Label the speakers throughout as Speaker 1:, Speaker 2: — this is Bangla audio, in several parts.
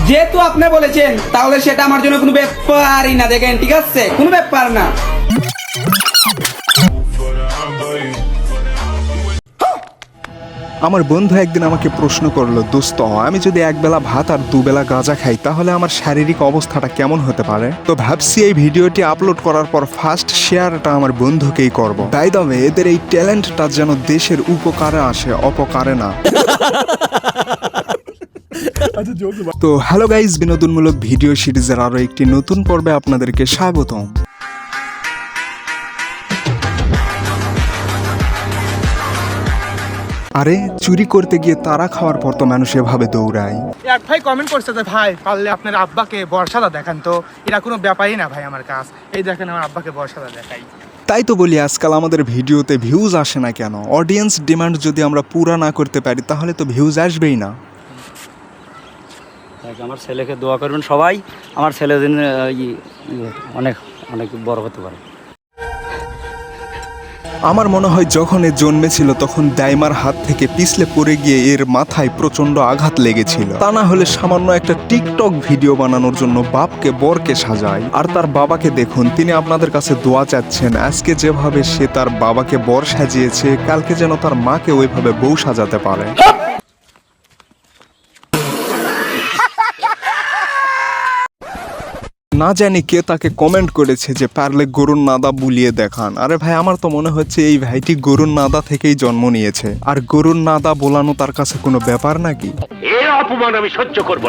Speaker 1: যেহেতু আপনি বলেছেন তাহলে সেটা আমার জন্য কোনো ব্যাপারই না, দেখেন ঠিক আছে, কোনো ব্যাপার না।
Speaker 2: আমার বন্ধু একদিন আমাকে প্রশ্ন করলো, দোস্ত আমি যদি একবেলা ভাত আর দুবেলা গাঁজা খাই তাহলে আমার শারীরিক অবস্থাটা কেমন হতে পারে। তো ভাবছি এই ভিডিওটি আপলোড করার পর ফার্স্ট শেয়ারটা আমার বন্ধুকেই করব। তাই তবে এদের এই ট্যালেন্টটা যেন দেশের উপকারে আসে, অপকারে না। তো হ্যালো গাইজ, বিনোদনমূলক ভিডিও সিরিজের আরো একটি নতুন পর্বে আপনাদেরকে স্বাগতম। আরে চুরি করতে গিয়ে তারা খাওয়ার পর তো মানুষ এভাবে দৌড়ায়।
Speaker 3: এক ভাই কমেন্ট করছে যে ভাই পারলে আপনার আব্বাকে বর্ষাদা দেখান, তো এটা কোনো ব্যাপারই না ভাই আমার কাছে। এই দেখেন আমার আব্বাকে বর্ষাদা দেখাই।
Speaker 2: তাই তো বলি আজকাল আমাদের ভিডিওতে ভিউজ আসে না কেন? অডিয়েন্স ডিমান্ড যদি আমরা পুরা না করতে পারি তাহলে তো ভিউজ আসবেই না।
Speaker 4: আমার ছেলেকে দোয়া করবেন সবাই, আমার ছেলে যেন অনেক অনেক বড় হতে পারে।
Speaker 2: আমার মনে হয় যখন এ জন্মেছিল তখন দাইমার হাত থেকে পিছলে পড়ে গিয়ে এর মাথায় প্রচন্ড আঘাত লেগেছিল। তা না হলে সামান্য একটা টিকটক ভিডিও বানানোর জন্য বাপকে বরকে সাজায়। আর তার বাবাকে দেখুন, তিনি আপনাদের কাছে দোয়া চাচ্ছেন। আজকে যেভাবে সে তার বাবাকে বর সাজিয়েছে, কালকে যেন তার মাকে ওইভাবে বউ সাজাতে পারে। না জানি কে তাকে কমেন্ট করেছে যে পারলে গরুর নাদা বুলিয়ে দেখান। আরে ভাই, আমার তো মনে হচ্ছে এই ভাইটি গরুর নাদা থেকেই জন্ম নিয়েছে, আর গরুর নাদা বোলানো তার কাছে কোনো ব্যাপার নাকি?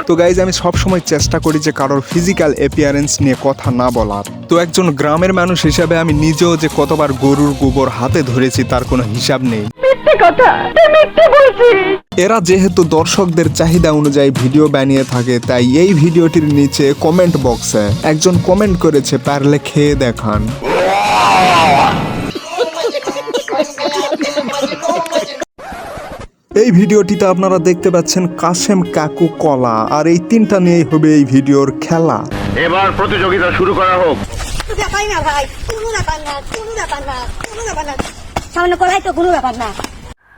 Speaker 2: তো গাইজ, আমি সবসময় চেষ্টা করি যে কারোর ফিজিক্যাল অ্যাপিয়ারেন্স নিয়ে কথা না বলার। তো একজন গ্রামের মানুষ হিসাবে আমি নিজেও যে কতবার গরুর গোবর হাতে ধরেছি তার কোনো হিসাব নেই। এরা যেহেতু দর্শকদের চাহিদা অনুযায়ী ভিডিও বানিয়ে থাকে, তাই এই ভিডিওটির নিচে কমেন্ট বক্সে একজন কমেন্ট করেছে পারলে খেয়ে দেখান। এই ভিডিওটিতে আপনারা দেখতে পাচ্ছেন কাশেম কাকু কলা, আর এই তিনটা নিয়েই হবে এই ভিডিওর খেলা।
Speaker 5: এবার প্রতিযোগিতা শুরু করা হোক।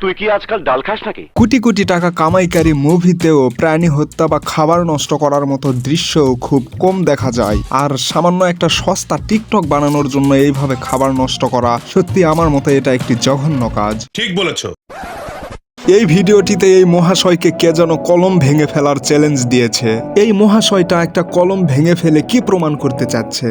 Speaker 5: তুই কি আজকাল ডাল খাস নাকি?
Speaker 2: কোটি কোটি টাকা কামাইকারী মুভিতেও প্রাণী হত্যা বা খাবার নষ্ট করার মতো দৃশ্য খুব কম দেখা যায়। আর সামান্য একটা সস্তা টিকটক বানানোর জন্য এইভাবে খাবার নষ্ট করা, সত্যি আমার মতে এটা একটি জঘন্য কাজ।
Speaker 5: ঠিক বলেছো।
Speaker 2: এই ভিডিওটিতে এই মহাশয়কে কে যেন কলম ভেঙে ফেলার চ্যালেঞ্জ দিয়েছে। এই মহাশয়টা একটা কলম ভেঙে ফেলে কি প্রমাণ করতে চাচ্ছে?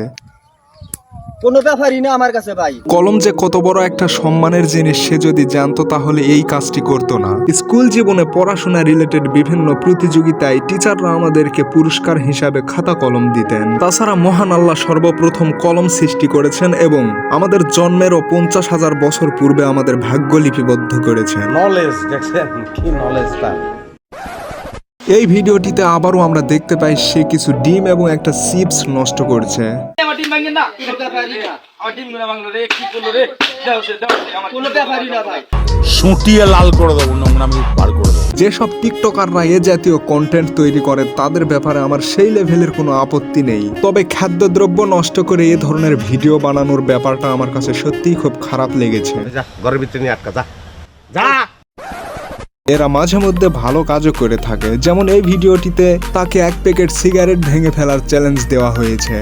Speaker 1: কোনো ব্যাপারই না আমার কাছে ভাই।
Speaker 2: কলম যে কত বড় একটা সম্মানের জিনিস সে যদি জানতো তাহলে এই কাজটি করতো না। স্কুল জীবনে পড়াশোনা রিলেটেড বিভিন্ন প্রতিযোগিতায় টিচাররা আমাদেরকে পুরস্কার হিসাবে খাতা কলম দিতেন। তাছাড়া মহান আল্লাহ সর্বপ্রথম কলম সৃষ্টি করেছেন এবং আমাদের জন্মেরও 50,000 বছর পূর্বে আমাদের ভাগ্য লিপিবদ্ধ করেছেন।
Speaker 5: নলেজ দেখছেন কি নলেজ তার।
Speaker 2: এই ভিডিওটিতে আবারও আমরা দেখতে পাই সে কিছু ডিম এবং একটা চিপস নষ্ট করছে।
Speaker 5: সুটিয়ে লাল করে দেবো, নোংরামি বার করে দেবো।
Speaker 2: যেসব টিকটকাররা এ জাতীয় কন্টেন্ট তৈরি করে তাদের ব্যাপারে আমার সেই লেভেলের কোনো আপত্তি নেই, তবে খাদ্যদ্রব্য নষ্ট করে এ ধরনের ভিডিও বানানোর ব্যাপারটা আমার কাছে সত্যিই খুব খারাপ লেগেছে।
Speaker 5: ঘরের ভিতরে নিয়ে আটকা যা।
Speaker 2: এরা মাঝে মধ্যে ভালো কাজও করে থাকে, যেমন এই ভিডিওটিতে তাকে 1 প্যাকেট সিগারেট ভেঙে ফেলার চ্যালেঞ্জ দেওয়া হয়েছে।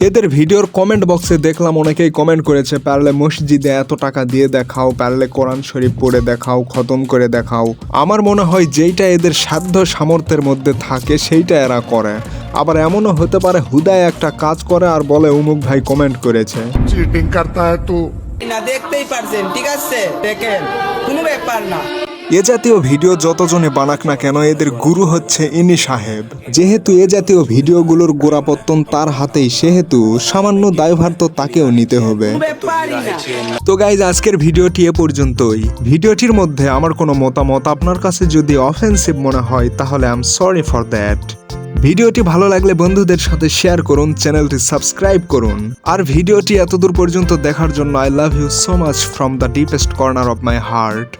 Speaker 2: এদের ভিডিওর কমেন্ট বক্সে দেখলাম অনেকেই কমেন্ট করেছে পারলে মসজিদে এত টাকা দিয়ে দেখাও, পারলে কোরআন শরীফ পড়ে দেখাও, খতম করে দেখাও। আমার মনে হয় যেইটা এদের সাধ্য সামর্থ্যের মধ্যে থাকে সেইটা এরা করে। আবার এমনও হতে পারে হুদায় একটা কাজ করে আর বলে অমুক ভাই কমেন্ট করেছে।
Speaker 5: চিটিং করতা হ্যায় তু।
Speaker 1: না দেখতেই পারছেন, ঠিক আছে, দেখেন কোনো ব্যাপার না।
Speaker 2: এ জাতীয় ভিডিও যতজনে বানাক না কেন এদের গুরু হচ্ছে ইনি সাহেব। যেহেতু এ জাতীয় ভিডিওগুলোর গোড়াপত্তন তার হাতেই, সেহেতু সামান্য দায়ভার তো তাকেও নিতে হবে। তো গাইজ, আজকের ভিডিওটি এ পর্যন্তই। ভিডিওটির মধ্যে আমার কোনো মতামত আপনার কাছে যদি অফেন্সিভ মনে হয় তাহলে I am sorry for that. ভিডিওটি ভালো লাগলে বন্ধুদের সাথে শেয়ার করুন, চ্যানেলটি সাবস্ক্রাইব করুন। আর ভিডিওটি এতদূর পর্যন্ত দেখার জন্য I love you so much from the deepest corner of my heart.